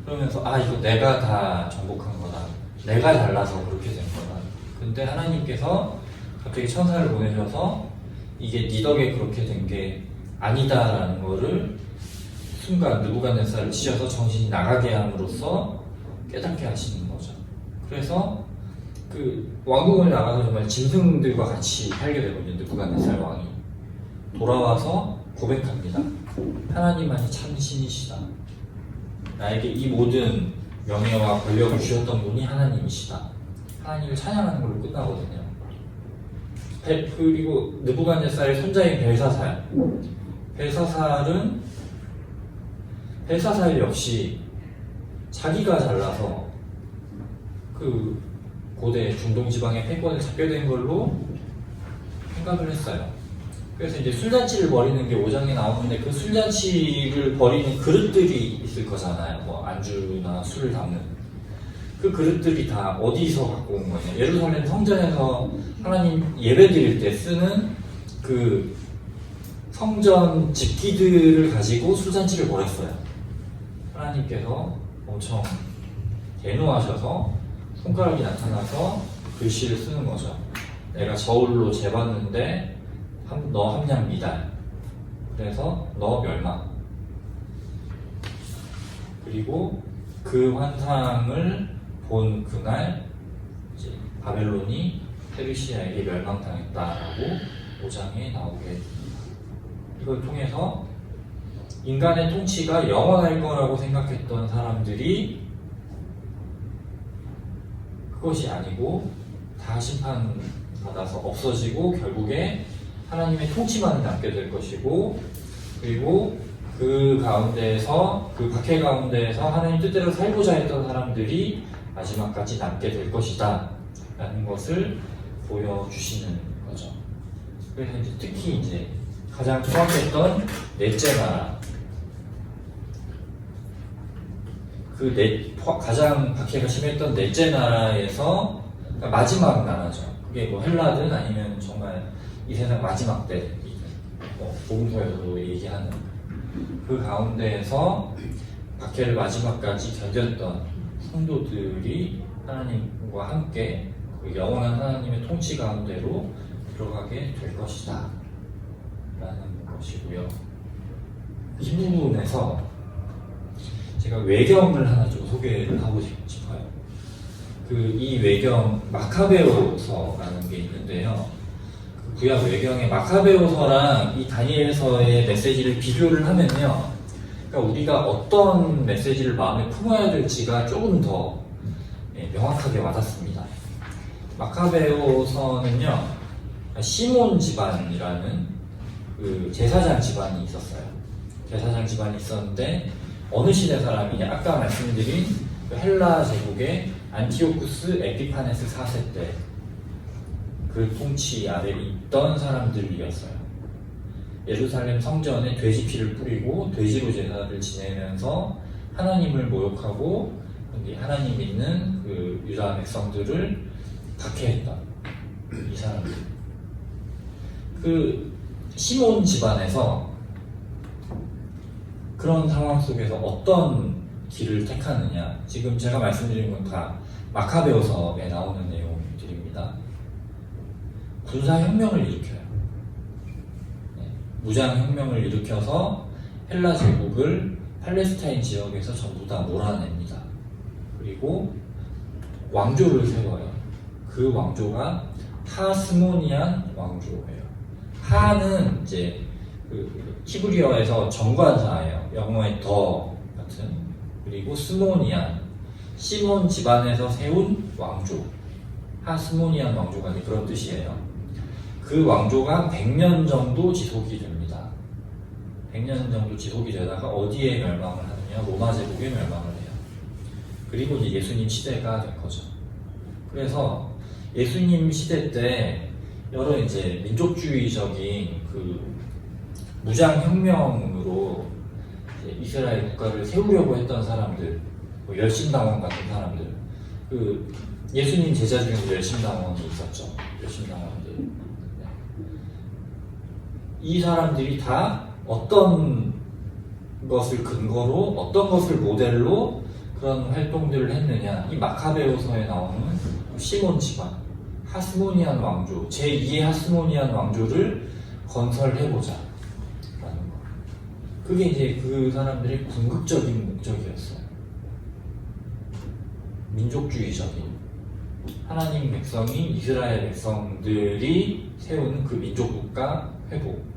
그러면서 이거 내가 다 정복한 거다. 내가 잘나서 그렇게 된 거다. 근데 하나님께서 갑자기 천사를 보내셔서 이게 네 덕에 그렇게 된 게 아니다라는 거를 순간 느부갓네살을 치셔서 정신이 나가게 함으로써 깨닫게 하시는 거죠. 그래서 그 왕궁을 나가서 정말 짐승들과 같이 살게 되거든요. 느부갓네살 왕이 돌아와서 고백합니다. 하나님만이 참 신이시다. 나에게 이 모든 명예와 권력을 주셨던 분이 하나님이시다. 하나님을 찬양하는 걸로 끝나거든요. 그리고 느부갓네살의 손자인 벨사살 역시 자기가 잘나서 그 고대 중동 지방의 패권을 잡게 된 걸로 생각을 했어요. 그래서 이제 술잔치를 벌이는 게 5장에 나오는데, 그 술잔치를 벌이는 그릇들이 있을 거잖아요. 뭐 안주나 술을 담는 그 그릇들이 다 어디서 갖고 온 거냐? 예루살렘 성전에서 하나님 예배 드릴 때 쓰는 그 성전 집기들을 가지고 술잔치를 벌였어요. 하나님께서 엄청 대노하셔서 손가락이 나타나서 글씨를 쓰는 거죠. 내가 저울로 재봤는데 너 함량 미달, 그래서 너 멸망. 그리고 그 환상을 본 그날 이제 바벨론이 페르시아에게 멸망당했다라고 5장에 나오게 됩니다. 이걸 통해서 인간의 통치가 영원할 거라고 생각했던 사람들이 그것이 아니고 다 심판받아서 없어지고 결국에 하나님의 통치만 남게 될 것이고, 그리고 그 가운데에서, 그 박해 가운데에서 하나님 뜻대로 살고자 했던 사람들이 마지막까지 남게 될 것이다 라는 것을 보여주시는 거죠. 그래서 이제 특히 이제 가장 포함했던 넷째 나라, 가장 박해가 심했던 넷째 나라에서, 그러니까 마지막 나라죠. 그게 뭐 헬라든 아니면 정말 이 세상 마지막 때, 복음서에서도 얘기하는 그 가운데에서 박해를 마지막까지 견뎠던 성도들이 하나님과 함께 그 영원한 하나님의 통치 가운데로 들어가게 될 것이다 라는 것이고요. 이 부분에서 제가 외경을 하나 좀 소개를 하고 싶어요. 이 외경 마카베오서라는 게 있는데요. 그 구약 외경의 마카베오서랑 이 다니엘서의 메시지를 비교를 하면요, 그러니까 우리가 어떤 메시지를 마음에 품어야 될지가 조금 더 명확하게 와닿습니다. 마카베오서는요, 시몬 집안이라는 그 제사장 집안이 있었어요. 제사장 집안이 있었는데 어느 시대 사람이냐? 아까 말씀드린 그 헬라 제국의 안티오쿠스 에피파네스 4세 때 그 통치 아래 있던 사람들이었어요. 예루살렘 성전에 돼지 피를 뿌리고 돼지로 제사를 지내면서 하나님을 모욕하고 하나님 믿는 그 유다 백성들을 박해했던 이 사람들. 그 시몬 집안에서 그런 상황 속에서 어떤 길을 택하느냐. 지금 제가 말씀드린 건 다 마카베오서에 나오는 내용들입니다. 군사혁명을 일으켜요. 무장혁명을 일으켜서 헬라 제국을 팔레스타인 지역에서 전부 다 몰아냅니다. 그리고 왕조를 세워요. 그 왕조가 하스모니안 왕조예요. 하는 이제 그 히브리어에서 정관사예요. 영어의 더 같은. 그리고 스모니안, 시몬 집안에서 세운 왕조, 하스모니안 왕조가 그런 뜻이에요. 그 왕조가 100년 정도 지속이 됩니다. 100년 정도 지속이 되다가 어디에 멸망을 하느냐? 로마 제국에 멸망을 해요. 그리고 이제 예수님 시대가 된 거죠. 그래서 예수님 시대 때 여러 이제 민족주의적인 그 무장혁명으로 이스라엘 국가를 세우려고 했던 사람들, 뭐 열심당원 같은 사람들, 그 예수님 제자 중에도 열심당원이 있었죠. 열심당원들. 이 사람들이 다 어떤 것을 근거로, 어떤 것을 모델로 그런 활동들을 했느냐. 이 마카베오서에 나오는 시몬 집안, 하스모니안 왕조, 제2의 하스모니안 왕조를 건설해보자 라는 거. 그게 이제 그 사람들의 궁극적인 목적이었어요. 민족주의적인, 하나님 백성인 이스라엘 백성들이 세우는 그 민족국가 회복,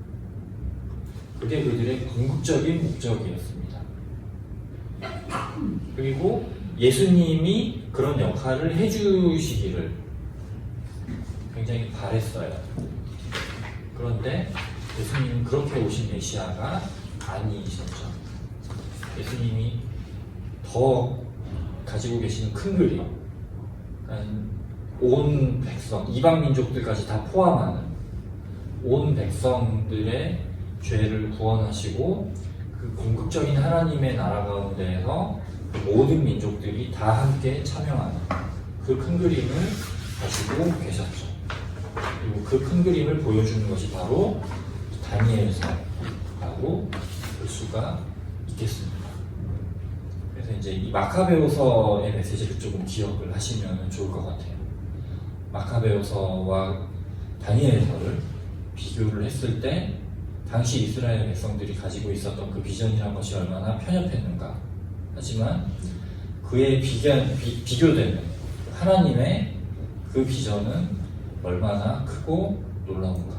그게 그들의 궁극적인 목적이었습니다. 그리고 예수님이 그런 역할을 해주시기를 굉장히 바랬어요. 그런데 예수님은 그렇게 오신 메시아가 아니셨죠. 예수님이 더 가지고 계시는 큰 그림, 그러니까 온 백성, 이방 민족들까지 다 포함하는 온 백성들의 죄를 구원하시고 그 궁극적인 하나님의 나라 가운데에서 그 모든 민족들이 다 함께 참여하는 그 큰 그림을 가지고 계셨죠. 그리고 그 큰 그림을 보여주는 것이 바로 다니엘서라고 볼 수가 있겠습니다. 그래서 이제 이 마카베오서의 메시지를 조금 기억을 하시면 좋을 것 같아요. 마카베오서와 다니엘서를 비교를 했을 때 당시 이스라엘 백성들이 가지고 있었던 그 비전이라는 것이 얼마나 편협했는가. 하지만 그에 비교되는 하나님의 그 비전은 얼마나 크고 놀라운가.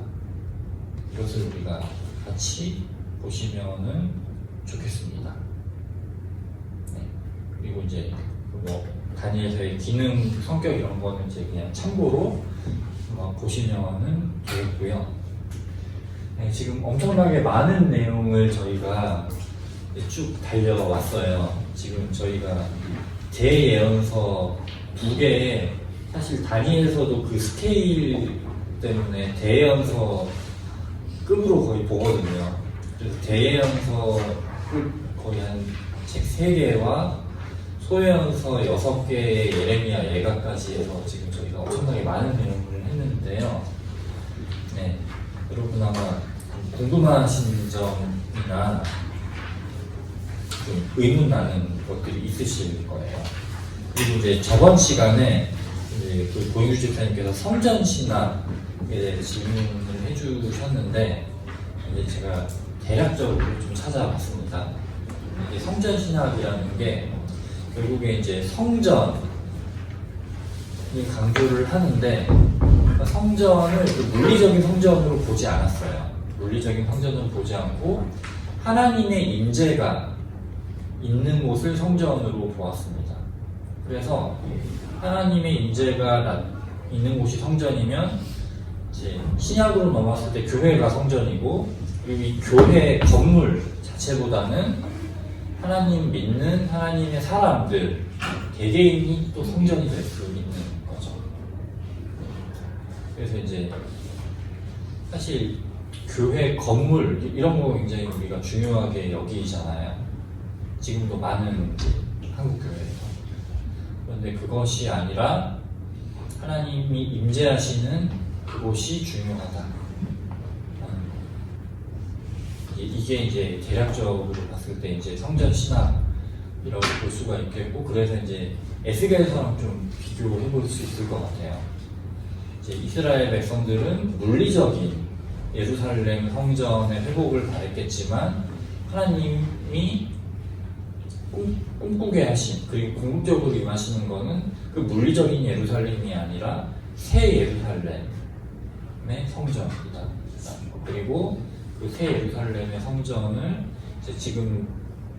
이것을 우리가 같이 보시면은 좋겠습니다. 네. 그리고 이제 다니엘서의 기능, 성격 이런 거는 이제 그냥 참고로 보시면은 되겠고요. 네, 지금 엄청나게 많은 내용을 저희가 쭉 달려왔어요. 지금 저희가 대예언서 2개에 사실 다니엘서도 그 스케일 때문에 대예언서 급으로 거의 보거든요. 그래서 대예언서를 거의 한 책 3개와 소예언서 6개의 예레미야 예가까지 해서 지금 저희가 엄청나게 많은 내용을 했는데요. 네, 여러분 아마 궁금하신 점이나 좀 의문 나는 것들이 있으실 거예요. 그리고 이제 저번 시간에 이제 그 고인규 집사님께서 성전 신학에 대해 질문을 해주셨는데 이제 제가 대략적으로 좀 찾아봤습니다. 이제 성전 신학이라는 게 결국에 이제 성전이 강조를 하는데 성전을 그 물리적인 성전으로 보지 않았어요. 물리적인 성전으로 보지 않고 하나님의 임재가 있는 곳을 성전으로 보았습니다. 그래서 하나님의 임재가 있는 곳이 성전이면 이제 신약으로 넘어왔을 때 교회가 성전이고 그리고 이 교회 건물 자체보다는 하나님 믿는 하나님의 사람들 개개인이 또 성전이 될 수 있는 거죠. 그래서 이제 사실 교회 건물 이런 거 굉장히 우리가 중요하게 여기잖아요. 지금도 많은 한국 교회에서. 그런데 그것이 아니라 하나님이 임재하시는 그곳이 중요하다. 이게 이제 대략적으로 봤을 때 이제 성전 신학이라고 볼 수가 있겠고, 그래서 이제 에스겔서랑 좀 비교해 볼 수 있을 것 같아요. 이제 이스라엘 백성들은 물리적인 예루살렘 성전의 회복을 바랬겠지만 하나님이 꿈꾸게 하신, 그리고 궁극적으로 임하시는 것은 그 물리적인 예루살렘이 아니라 새 예루살렘의 성전이다. 그리고 그 새 예루살렘의 성전을 이제 지금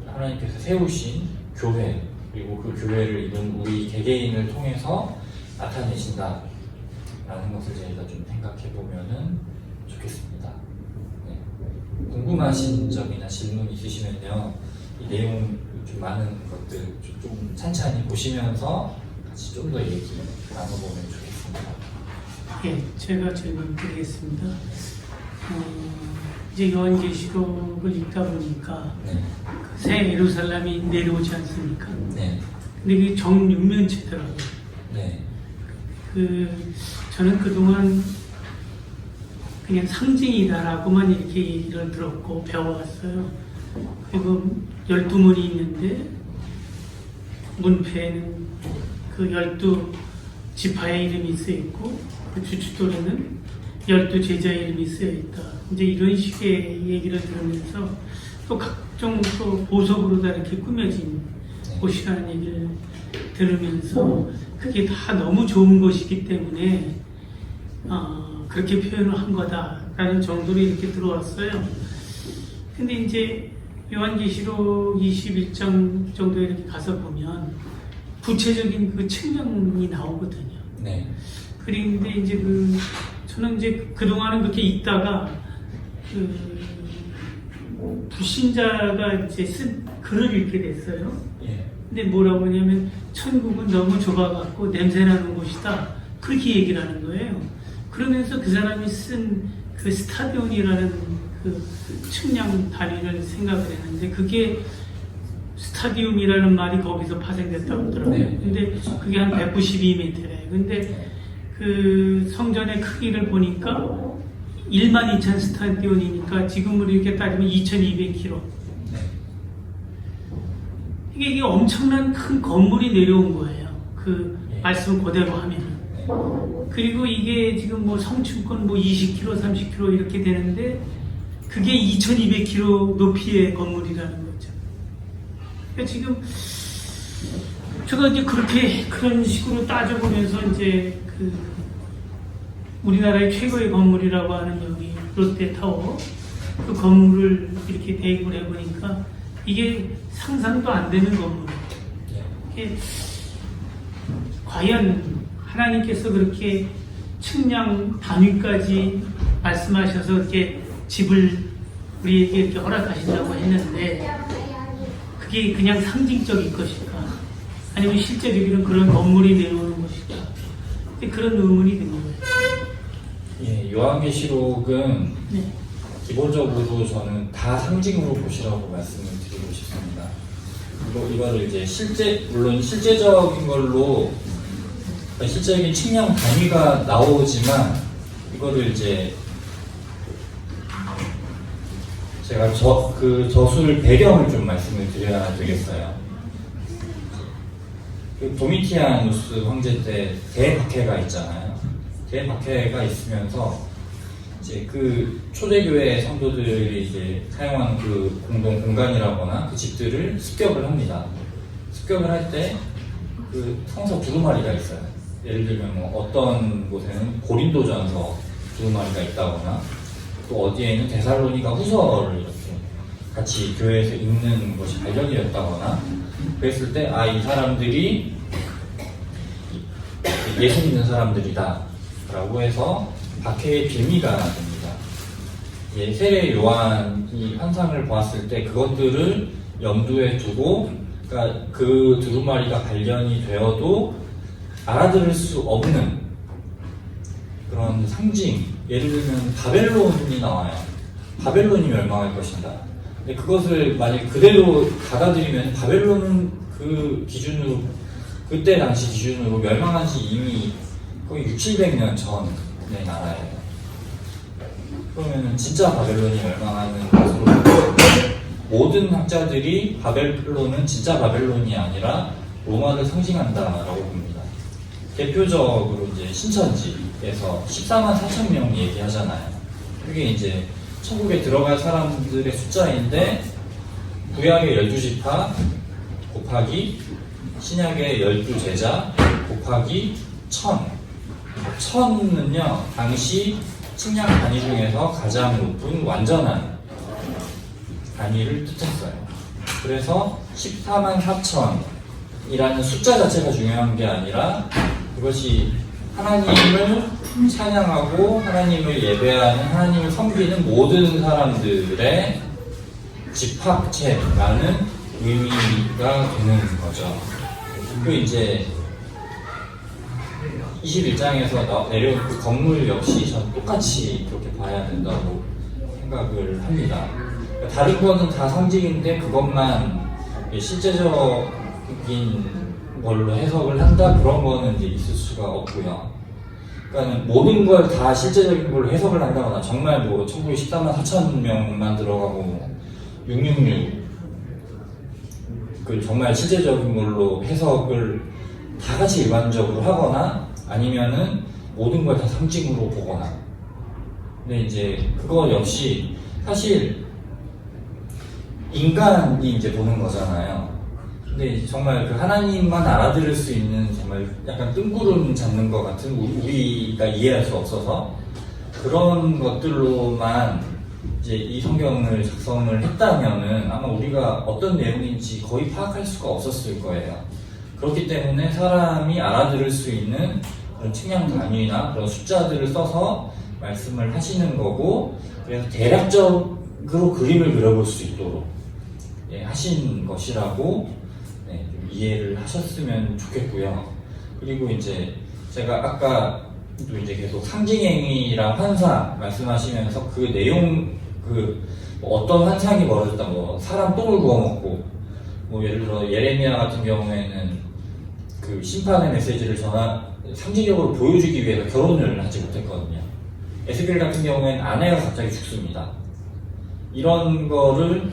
하나님께서 세우신 교회, 그리고 그 교회를 이룬 우리 개개인을 통해서 나타내신다 라는 것을 저희가 좀 생각해 보면은 좋겠습니다. 네. 궁금하신 점이나 질문 있으시면요, 이 내용 좀 많은 것들 좀 찬찬히 보시면서 같이 좀 더 얘기 나눠보면 좋겠습니다. 예, 제가 질문 드리겠습니다. 이제 요한계시록을 읽다 보니까 네. 새 예루살렘이 내려오지 않습니까? 네. 근데 그게 정육면체더라고요. 네. 저는 그동안 그냥 상징이다라고만 이렇게 얘기를 들었고 배워왔어요. 그리고 12문이 있는데 문패에는 그 12지파의 이름이 쓰여있고 그 주춧돌에는 12제자의 이름이 쓰여있다. 이제 이런 식의 얘기를 들으면서 또 각종 또 보석으로 다 이렇게 꾸며진 곳이라는 얘기를 들으면서 그게 다 너무 좋은 것이기 때문에 그렇게 표현을 한 거다라는 정도로 이렇게 들어왔어요. 근데 이제 요한계시록 21장 정도에 이렇게 가서 보면 구체적인 그 측면이 나오거든요. 네. 그런데 이제 저는 이제 그동안은 그렇게 있다가 불신자가 이제 쓴 글을 읽게 됐어요. 예. 근데 뭐라고 하냐면 천국은 너무 좁아갖고 냄새나는 곳이다. 그렇게 얘기를 하는 거예요. 그러면서 그 사람이 쓴 그 스타디온이라는 그 측량 단위를 생각을 했는데 그게 스타디움이라는 말이 거기서 파생됐다고 하더라고요. 네. 근데 그게 한 192m래. 근데 그 성전의 크기를 보니까 12,000 스타디온이니까 지금으로 이렇게 따지면 2,200km. 네. 이게 엄청난 큰 건물이 내려온 거예요. 그 말씀 그대로 하면. 그리고 이게 지금 뭐 성층권 뭐 20km, 30km 이렇게 되는데 그게 2,200km 높이의 건물이라는 거죠. 그러니까 지금 제가 이제 그런 식으로 따져보면서 이제 우리나라의 최고의 건물이라고 하는 여기 롯데타워 그 건물을 이렇게 대입을 해보니까 이게 상상도 안 되는 건물이에요. 과연 하나님께서 그렇게 측량 단위까지 말씀하셔서 이렇게 집을 우리에게 이렇게 허락하신다고 했는데 그게 그냥 상징적인 것일까? 아니면 실제적으로는 그런 건물이 내려오는 것일까? 그런 의문이 드는 거예요. 예, 요한계시록은 네. 기본적으로 저는 다 상징으로 보시라고 말씀을 드리고 싶습니다. 이거를 이제 물론 실제적인 걸로, 실제적인 측량 단위가 나오지만, 이거를 이제, 제가 저술 배경을 좀 말씀을 드려야 되겠어요. 그 도미티아누스 황제 때 대박해가 있잖아요. 대박해가 있으면서, 이제 그 초대교회 성도들이 이제 사용하는 그 공동 공간이라거나 그 집들을 습격을 합니다. 습격을 할 때 그 성서 두루마리가 있어요. 예를 들면 뭐 어떤 곳에는 고린도전서 두루마리가 있다거나 또 어디에는 데살로니가 후서를 이렇게 같이 교회에서 읽는 것이 발견이 됐다거나 그랬을 때 이 사람들이 예수 믿는 사람들이다 라고 해서 박해의 빌미가 됩니다. 예, 세례 요한이 환상을 보았을 때 그것들을 염두에 두고, 그러니까 그 두루마리가 발견이 되어도 알아들을 수 없는 그런 상징, 예를 들면 바벨론이 나와요. 바벨론이 멸망할 것이다. 근데 그것을 만약 그대로 받아들이면 바벨론은 그 기준으로, 그때 당시 기준으로 멸망한 지 이미 거의 600~700년 전의 나라예요. 그러면은 진짜 바벨론이 멸망하는 것으로 모든 학자들이 바벨론은 진짜 바벨론이 아니라 로마를 상징한다라고 봅니다. 대표적으로 이제 신천지에서 14만 4천 명 얘기하잖아요. 그게 이제 천국에 들어갈 사람들의 숫자인데 구약의 12지파 곱하기 신약의 12제자 곱하기 1000. 1000은요 당시 측량 단위 중에서 가장 높은 완전한 단위를 뜻했어요. 그래서 14만 4천이라는 숫자 자체가 중요한 게 아니라 그것이 하나님을 찬양하고 하나님을 예배하는, 하나님을 섬기는 모든 사람들의 집합체라는 의미가 되는 거죠. 그 이제 21장에서 내려온 그 건물 역시 전 똑같이 그렇게 봐야 된다고 생각을 합니다. 다른 거는 다 상징인데 그것만 실제적인 걸로 해석을 한다? 그런 거는 이제 있을 수가 없고요. 그러니까 모든 걸 다 실제적인 걸로 해석을 한다거나 정말 뭐 천국에 14만 4천 명만 들어가고 666 그 정말 실제적인 걸로 해석을 다 같이 일반적으로 하거나 아니면은 모든 걸 다 상징으로 보거나. 근데 이제 그거 역시 사실 인간이 이제 보는 거잖아요. 근데 정말 그 하나님만 알아들을 수 있는 정말 약간 뜬구름 잡는 것 같은 우리가 이해할 수 없어서 그런 것들로만 이제 이 성경을 작성을 했다면은 아마 우리가 어떤 내용인지 거의 파악할 수가 없었을 거예요. 그렇기 때문에 사람이 알아들을 수 있는 그런 측량 단위나 그런 숫자들을 써서 말씀을 하시는 거고, 그래서 대략적으로 그림을 그려볼 수 있도록 하신 것이라고 좀 이해를 하셨으면 좋겠고요. 그리고 이제 제가 아까도 이제 계속 상징행위랑 환상 말씀하시면서 그 내용, 뭐 어떤 환상이 벌어졌다, 뭐 사람 똥을 구워먹고, 뭐 예를 들어 예레미야 같은 경우에는 그 심판의 메시지를 상징적으로 보여주기 위해서 결혼을 하지 못했거든요. 에스겔 같은 경우에는 아내가 갑자기 죽습니다. 이런 거를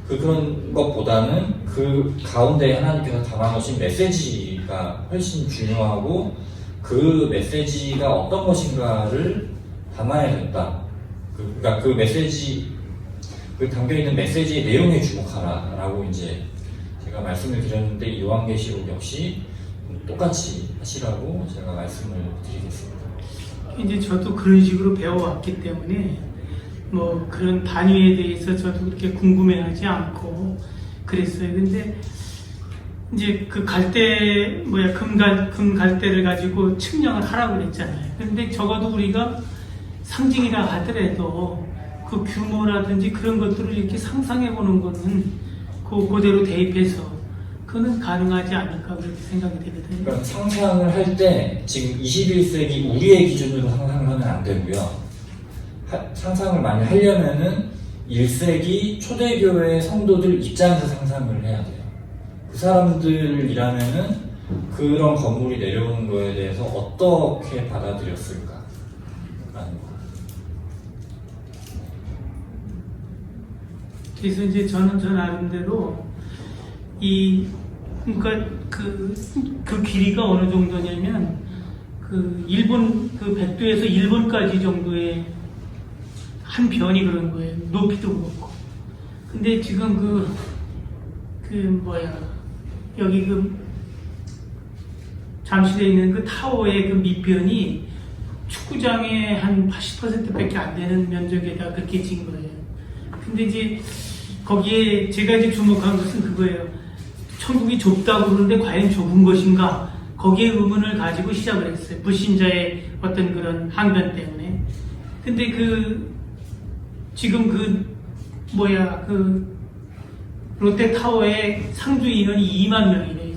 그런 것보다는 그 가운데 하나님께서 담아놓으신 메시지가 훨씬 중요하고 그 메시지가 어떤 것인가를 담아야 된다. 그러니까 그 메시지, 그 담겨있는 메시지의 내용에 주목하라라고 이제 제가 말씀을 드렸는데 요한계시록 역시 똑같이 하시라고 제가 말씀을 드리겠습니다. 이제 저도 그런 식으로 배워왔기 때문에 뭐 그런 단위에 대해서 저도 그렇게 궁금해하지 않고 그랬어요. 근데 이제 그 갈대 금 갈대를 가지고 측량을 하라고 그랬잖아요. 근데 적어도 우리가 상징이라 하더라도 그 규모라든지 그런 것들을 이렇게 상상해 보는 거는 그대로 대입해서 그거는 가능하지 않을까 그렇게 생각이 되거든요. 그러니까 상상을 할 때 지금 21세기 우리의 기준으로 상상을 하면 안 되고요. 상상을 많이 하려면은 1세기 초대교회 성도들 입장에서 상상을 해야 돼요. 그 사람들이라면은 그런 건물이 내려오는 거에 대해서 어떻게 받아들였을까? 라는 거. 그래서 이제 저는 저 나름대로 그러니까 그 길이가 어느 정도냐면 일본 백두에서 일본까지 정도의 한 변이 그런 거예요. 높이도 그렇고. 근데 지금 여기 잠실에 있는 그 타워의 그 밑변이 축구장의 한 80%밖에 안 되는 면적에다 그렇게 진 거예요. 근데 이제 거기에 제가 이제 주목한 것은 그거예요. 천국이 좁다고 그러는데 과연 좁은 것인가? 거기에 의문을 가지고 시작을 했어요. 불신자의 어떤 그런 항변 때문에. 근데 지금 롯데타워의 상주 인원이 2만 명이래요.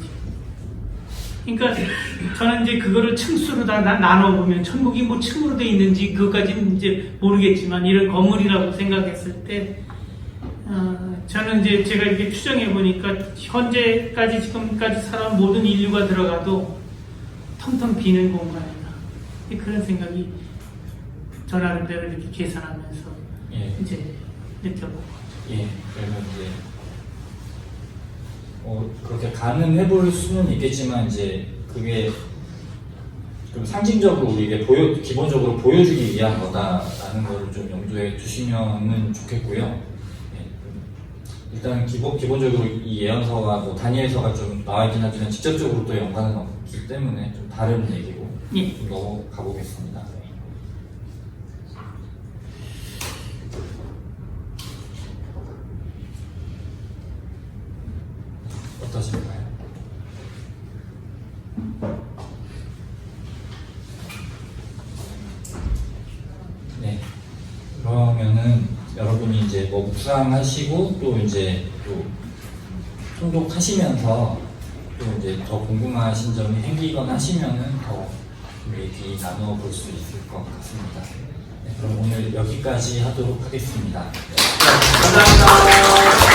그러니까 저는 이제 그거를 층수로 다 나눠보면 천국이 뭐 층으로 돼 있는지 그것까지는 이제 모르겠지만 이런 건물이라고 생각했을 때 저는 이제 제가 이렇게 추정해 보니까 현재까지 지금까지 살아온 모든 인류가 들어가도 텅텅 비는 공간이다. 그런 생각이 저 나름대로 이렇게 계산하면서 이제 느껴보고. 그러면 이제 그렇게 가늠해 볼 수는 있겠지만 이제 그게 좀 상징적으로 우리에게 기본적으로 보여주기 위한 거다라는 거를 좀 염두에 두시면은 좋겠고요. 일단 기본적으로 이 예언서가 뭐 다니엘서가 좀 나와 있긴 하지만 직접적으로 또 연관은 없기 때문에 좀 다른 얘기고 좀 넘어가 보겠습니다. 어떠신가요? 네. 그러면은 여러분이 이제 뭐 묵상하시고 또 이제 또 통독하시면서 또 이제 더 궁금하신 점이 생기거나 하시면은 더 얘기 나누어 볼 수 있을 것 같습니다. 네, 그럼 오늘 여기까지 하도록 하겠습니다. 네, 감사합니다.